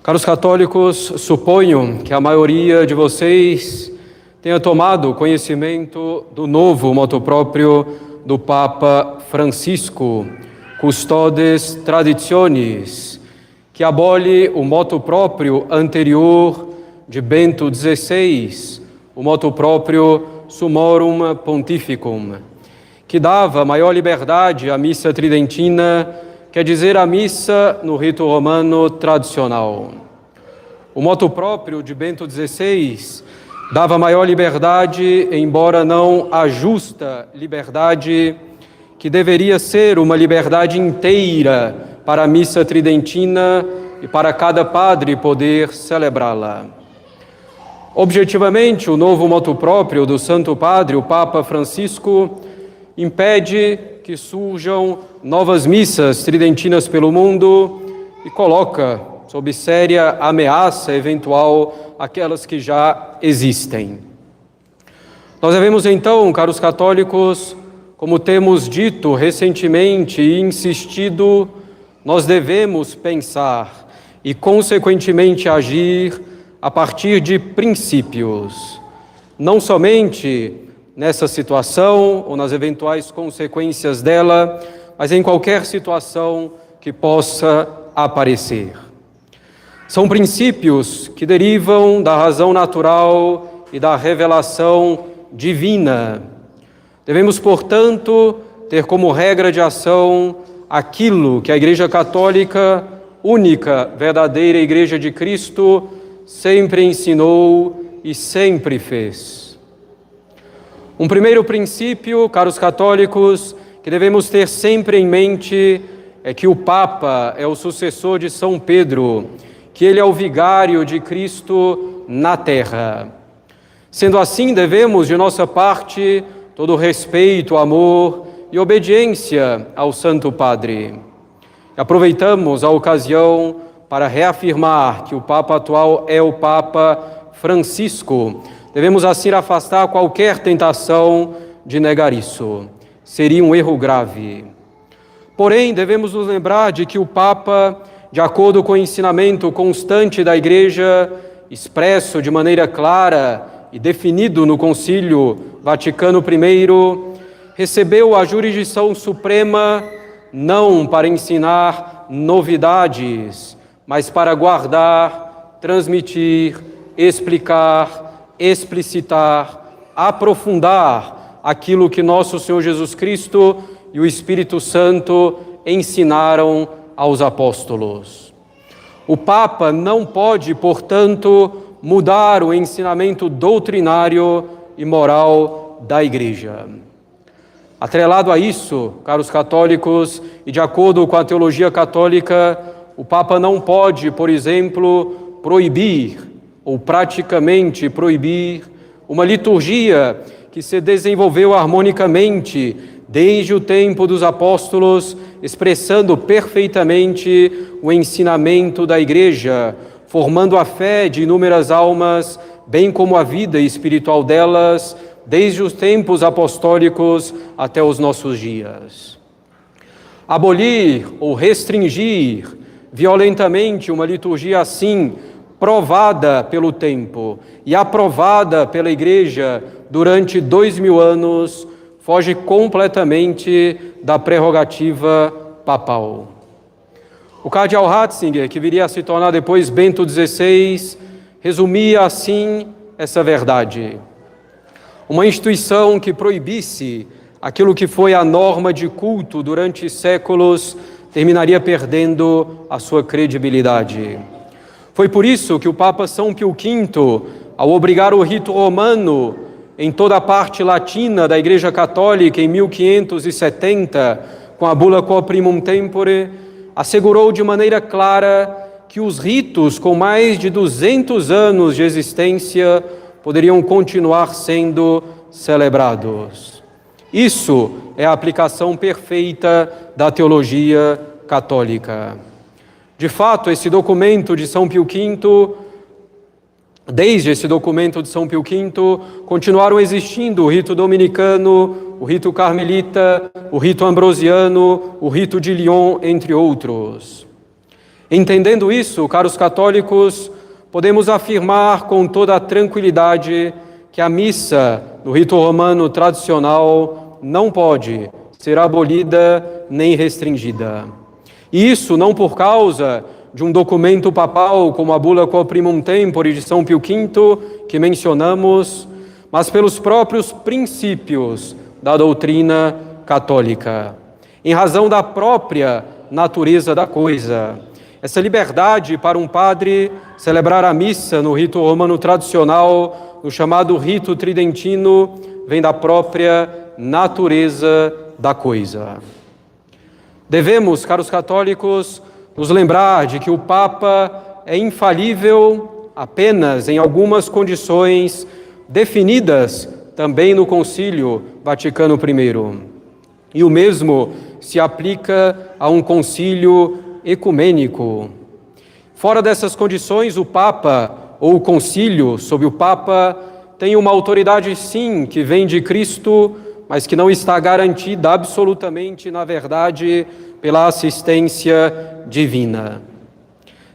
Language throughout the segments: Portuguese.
Caros católicos, suponho que a maioria de vocês tenha tomado conhecimento do novo motu proprio do Papa Francisco, Custodes Traditionis, que abole o motu proprio anterior de Bento XVI, o motu proprio Summorum Pontificum, que dava maior liberdade à missa tridentina, quer dizer, a missa no rito romano tradicional. O motu proprio de Bento XVI dava maior liberdade, embora não a justa liberdade, que deveria ser uma liberdade inteira para a missa tridentina e para cada padre poder celebrá-la. Objetivamente, o novo motu proprio do Santo Padre, o Papa Francisco, impede que surjam novas missas tridentinas pelo mundo e coloca sob séria ameaça eventual aquelas que já existem. Nós devemos então, caros católicos, como temos dito recentemente e insistido, nós devemos pensar e consequentemente agir a partir de princípios, não somente nessa situação ou nas eventuais consequências dela, mas em qualquer situação que possa aparecer. São princípios que derivam da razão natural e da revelação divina. Devemos, portanto, ter como regra de ação aquilo que a Igreja Católica, única, verdadeira Igreja de Cristo, sempre ensinou e sempre fez. Um primeiro princípio, caros católicos, que devemos ter sempre em mente é que o Papa é o sucessor de São Pedro, que ele é o vigário de Cristo na terra. Sendo assim, devemos, de nossa parte, todo respeito, amor e obediência ao Santo Padre. Aproveitamos a ocasião para reafirmar que o Papa atual é o Papa Francisco. Devemos assim afastar qualquer tentação de negar isso. Seria um erro grave. Porém, devemos nos lembrar de que o Papa, de acordo com o ensinamento constante da Igreja, expresso de maneira clara e definido no Concílio Vaticano I, recebeu a jurisdição suprema não para ensinar novidades, mas para guardar, transmitir, explicar, explicitar, aprofundar aquilo que nosso Senhor Jesus Cristo e o Espírito Santo ensinaram aos apóstolos. O Papa não pode, portanto, mudar o ensinamento doutrinário e moral da Igreja. Atrelado a isso, caros católicos, e de acordo com a teologia católica, o Papa não pode, por exemplo, proibir ou praticamente proibir uma liturgia que se desenvolveu harmonicamente desde o tempo dos apóstolos, expressando perfeitamente o ensinamento da Igreja, formando a fé de inúmeras almas, bem como a vida espiritual delas, desde os tempos apostólicos até os nossos dias. Abolir ou restringir violentamente uma liturgia assim, provada pelo tempo e aprovada pela Igreja durante 2000 anos, foge completamente da prerrogativa papal. O cardeal Ratzinger, que viria a se tornar depois Bento XVI, resumia assim essa verdade. Uma instituição que proibisse aquilo que foi a norma de culto durante séculos terminaria perdendo a sua credibilidade. Foi por isso que o Papa São Pio V, ao obrigar o rito romano em toda a parte latina da Igreja Católica em 1570, com a bula Quo Primum Tempore, assegurou de maneira clara que os ritos com mais de 200 anos de existência poderiam continuar sendo celebrados. Isso é a aplicação perfeita da teologia católica. De fato, esse documento de São Pio V, desde esse documento de São Pio V, continuaram existindo o rito dominicano, o rito carmelita, o rito ambrosiano, o rito de Lyon, entre outros. Entendendo isso, caros católicos, podemos afirmar com toda a tranquilidade que a missa, no rito romano tradicional, não pode ser abolida nem restringida. E isso não por causa de um documento papal como a Bula Quo Primum Tempore de São Pio V, que mencionamos, mas pelos próprios princípios da doutrina católica, em razão da própria natureza da coisa. Essa liberdade para um padre celebrar a missa no rito romano tradicional, no chamado rito tridentino, vem da própria natureza da coisa. Devemos, caros católicos, nos lembrar de que o Papa é infalível apenas em algumas condições definidas também no Concílio Vaticano I. E o mesmo se aplica a um concílio ecumênico. Fora dessas condições, o Papa, ou o concílio sob o Papa, tem uma autoridade sim, que vem de Cristo, mas que não está garantida absolutamente, na verdade, pela assistência divina.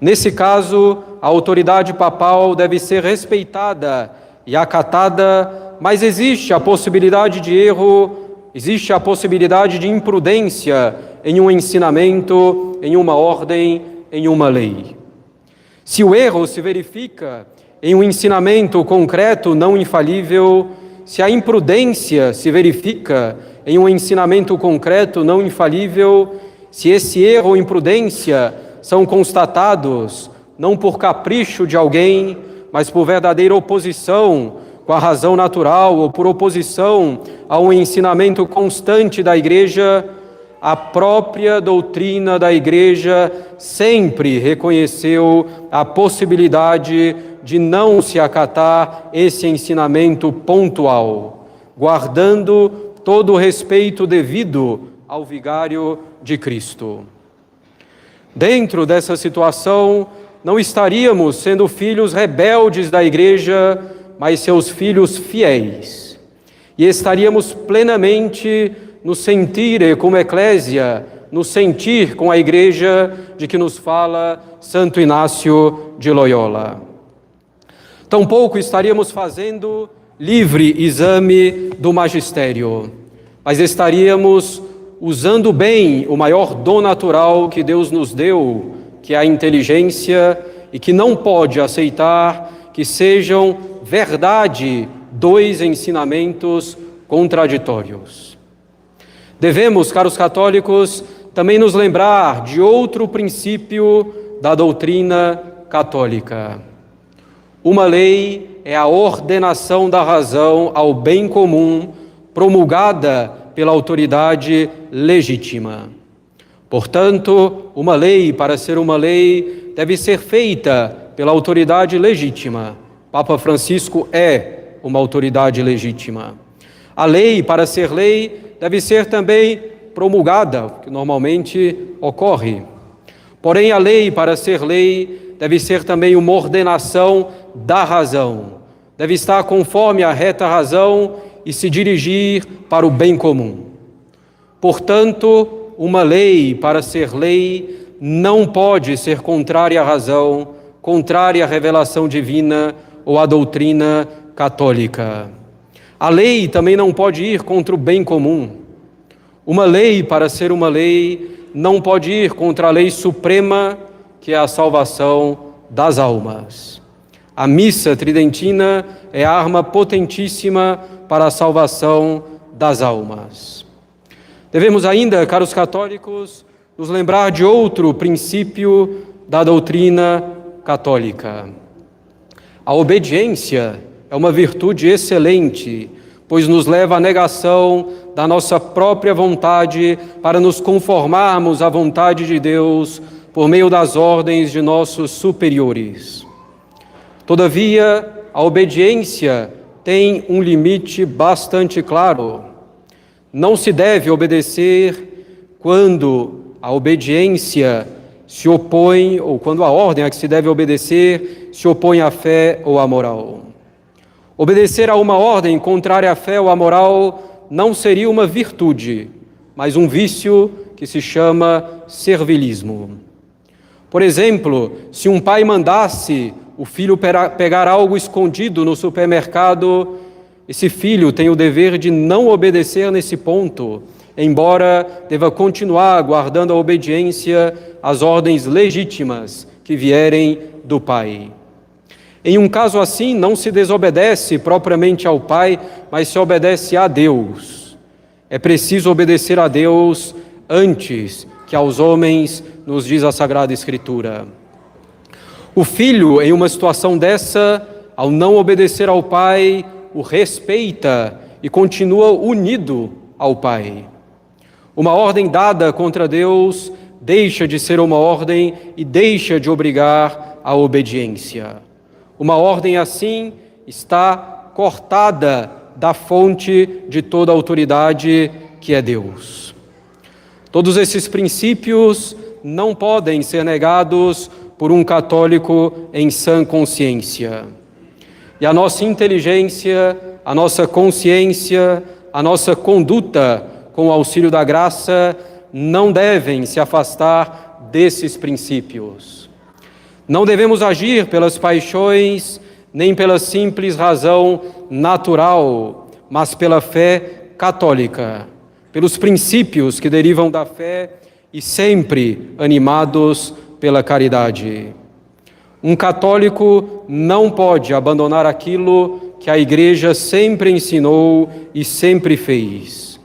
Nesse caso, a autoridade papal deve ser respeitada e acatada, mas existe a possibilidade de erro, existe a possibilidade de imprudência em um ensinamento, em uma ordem, em uma lei. Se o erro se verifica em um ensinamento concreto não infalível, se a imprudência se verifica em um ensinamento concreto não infalível, se esse erro ou imprudência são constatados não por capricho de alguém, mas por verdadeira oposição com a razão natural ou por oposição a um ensinamento constante da Igreja, a própria doutrina da Igreja sempre reconheceu a possibilidade de não se acatar esse ensinamento pontual, guardando todo o respeito devido ao vigário de Cristo. Dentro dessa situação, não estaríamos sendo filhos rebeldes da Igreja, mas seus filhos fiéis. E estaríamos plenamente no sentir como eclésia, no sentir com a Igreja de que nos fala Santo Inácio de Loyola. Tampouco estaríamos fazendo livre exame do magistério, mas estaríamos usando bem o maior dom natural que Deus nos deu, que é a inteligência, e que não pode aceitar que sejam verdade dois ensinamentos contraditórios. Devemos, caros católicos, também nos lembrar de outro princípio da doutrina católica. Uma lei é a ordenação da razão ao bem comum, promulgada pela autoridade legítima. Portanto, uma lei, para ser uma lei, deve ser feita pela autoridade legítima. Papa Francisco é uma autoridade legítima. A lei, para ser lei, deve ser também promulgada, que normalmente ocorre. Porém, a lei, para ser lei, deve ser também uma ordenação da razão. Deve estar conforme a reta razão e se dirigir para o bem comum. Portanto, uma lei, para ser lei, não pode ser contrária à razão, contrária à revelação divina ou à doutrina católica. A lei também não pode ir contra o bem comum. Uma lei, para ser uma lei, não pode ir contra a lei suprema, que é a salvação das almas. A missa tridentina é a arma potentíssima para a salvação das almas. Devemos ainda, caros católicos, nos lembrar de outro princípio da doutrina católica. A obediência é uma virtude excelente, pois nos leva à negação da nossa própria vontade para nos conformarmos à vontade de Deus por meio das ordens de nossos superiores. Todavia, a obediência tem um limite bastante claro. Não se deve obedecer quando a obediência se opõe, ou quando a ordem a que se deve obedecer se opõe à fé ou à moral. Obedecer a uma ordem contrária à fé ou à moral não seria uma virtude, mas um vício que se chama servilismo. Por exemplo, se um pai mandasse o filho pegar algo escondido no supermercado, esse filho tem o dever de não obedecer nesse ponto, embora deva continuar guardando a obediência às ordens legítimas que vierem do pai. Em um caso assim, não se desobedece propriamente ao pai, mas se obedece a Deus. É preciso obedecer a Deus antes que aos homens, nos diz a Sagrada Escritura. O filho, em uma situação dessa, ao não obedecer ao pai, o respeita e continua unido ao pai. Uma ordem dada contra Deus deixa de ser uma ordem e deixa de obrigar à obediência. Uma ordem assim está cortada da fonte de toda autoridade, que é Deus. Todos esses princípios não podem ser negados por um católico em sã consciência. E a nossa inteligência, a nossa consciência, a nossa conduta com o auxílio da graça não devem se afastar desses princípios. Não devemos agir pelas paixões, nem pela simples razão natural, mas pela fé católica, pelos princípios que derivam da fé e sempre animados pela caridade. Um católico não pode abandonar aquilo que a Igreja sempre ensinou e sempre fez.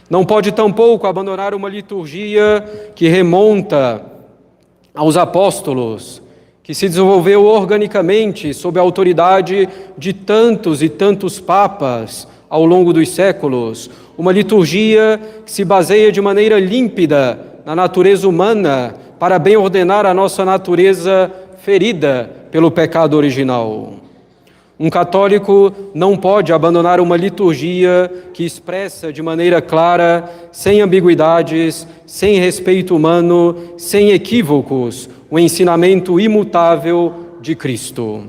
Não pode tampouco abandonar uma liturgia que remonta aos apóstolos, que se desenvolveu organicamente sob a autoridade de tantos e tantos papas ao longo dos séculos. Uma liturgia que se baseia de maneira límpida na natureza humana para bem ordenar a nossa natureza ferida pelo pecado original. Um católico não pode abandonar uma liturgia que expressa de maneira clara, sem ambiguidades, sem respeito humano, sem equívocos, o ensinamento imutável de Cristo.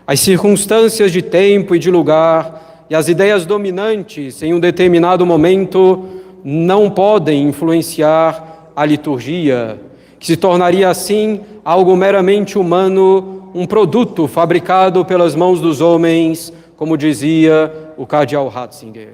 As circunstâncias de tempo e de lugar e as ideias dominantes em um determinado momento não podem influenciar a liturgia, que se tornaria assim algo meramente humano, um produto fabricado pelas mãos dos homens, como dizia o cardeal Ratzinger.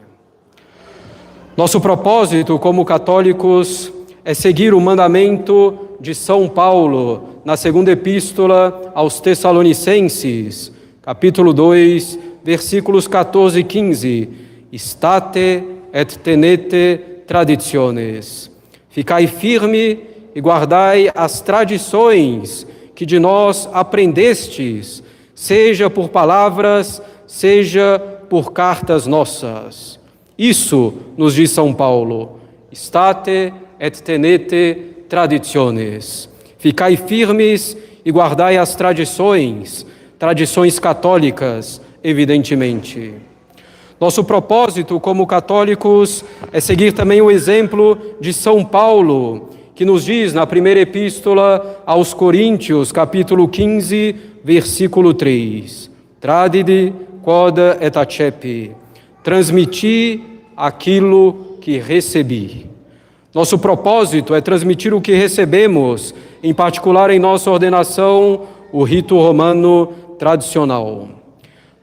Nosso propósito como católicos é seguir o mandamento de São Paulo na segunda epístola aos Tessalonicenses, capítulo 2, versículos 14 e 15. State et tenete traditiones. Ficai firme e guardai as tradições que de nós aprendestes, seja por palavras, seja por cartas nossas. Isso nos diz São Paulo. State et tenete traditiones. Ficai firmes e guardai as tradições católicas, evidentemente. Nosso propósito como católicos é seguir também o exemplo de São Paulo, que nos diz na primeira epístola aos Coríntios, capítulo 15, versículo 3. Tradidi quod et accepi. Transmiti aquilo que recebi. Nosso propósito é transmitir o que recebemos, em particular em nossa ordenação, o rito romano tradicional.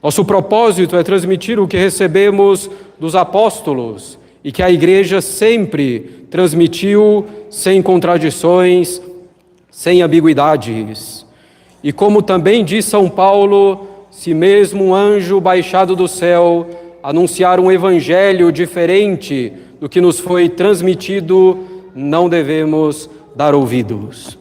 Nosso propósito é transmitir o que recebemos dos apóstolos e que a Igreja sempre transmitiu sem contradições, sem ambiguidades. E como também diz São Paulo, se mesmo um anjo baixado do céu anunciar um evangelho diferente do que nos foi transmitido, não devemos dar ouvidos.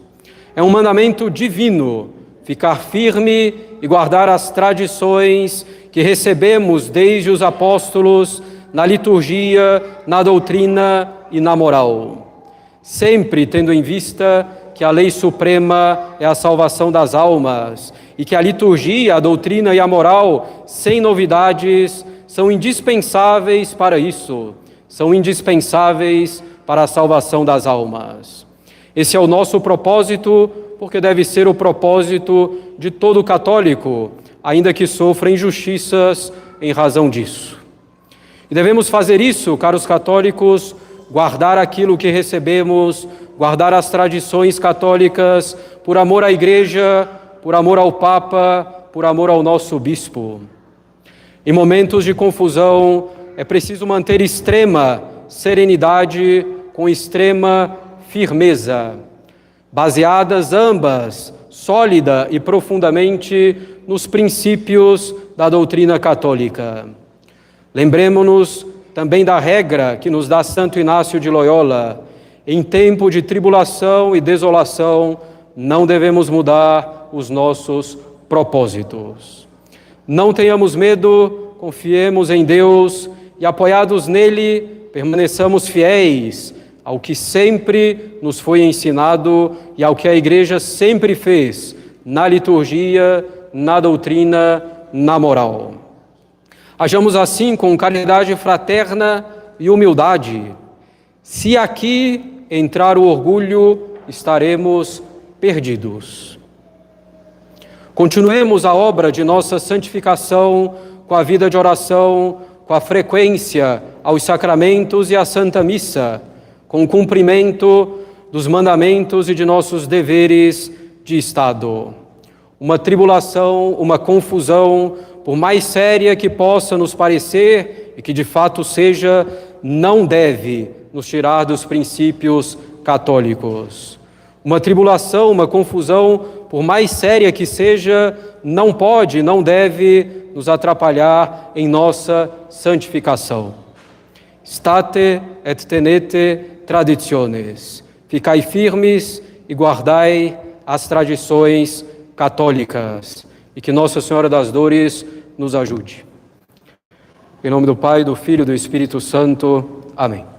É um mandamento divino ficar firme e guardar as tradições que recebemos desde os apóstolos na liturgia, na doutrina e na moral, sempre tendo em vista que a lei suprema é a salvação das almas e que a liturgia, a doutrina e a moral, sem novidades, são indispensáveis para isso, são indispensáveis para a salvação das almas. Esse é o nosso propósito, porque deve ser o propósito de todo católico, ainda que sofra injustiças em razão disso. E devemos fazer isso, caros católicos, guardar aquilo que recebemos guardar as tradições católicas por amor à Igreja, por amor ao Papa, por amor ao nosso Bispo. Em momentos de confusão, é preciso manter extrema serenidade com extrema firmeza, baseadas ambas, sólida e profundamente, nos princípios da doutrina católica. Lembremos-nos também da regra que nos dá Santo Inácio de Loyola: em tempo de tribulação e desolação, não devemos mudar os nossos propósitos. Não tenhamos medo, confiemos em Deus e, apoiados nele, permaneçamos fiéis ao que sempre nos foi ensinado e ao que a Igreja sempre fez na liturgia, na doutrina, na moral. Hajamos assim com caridade fraterna e humildade. Se aqui entrar o orgulho, estaremos perdidos. Continuemos a obra de nossa santificação com a vida de oração, com a frequência aos sacramentos e à Santa Missa, com o cumprimento dos mandamentos e de nossos deveres de Estado. Uma tribulação, uma confusão, por mais séria que possa nos parecer e que de fato seja, não deve nos tirar dos princípios católicos. Uma tribulação, uma confusão, por mais séria que seja, não pode, não deve nos atrapalhar em nossa santificação. State et tenete traditiones. Ficai firmes e guardai as tradições católicas. E que Nossa Senhora das Dores nos ajude. Em nome do Pai, do Filho e do Espírito Santo. Amém.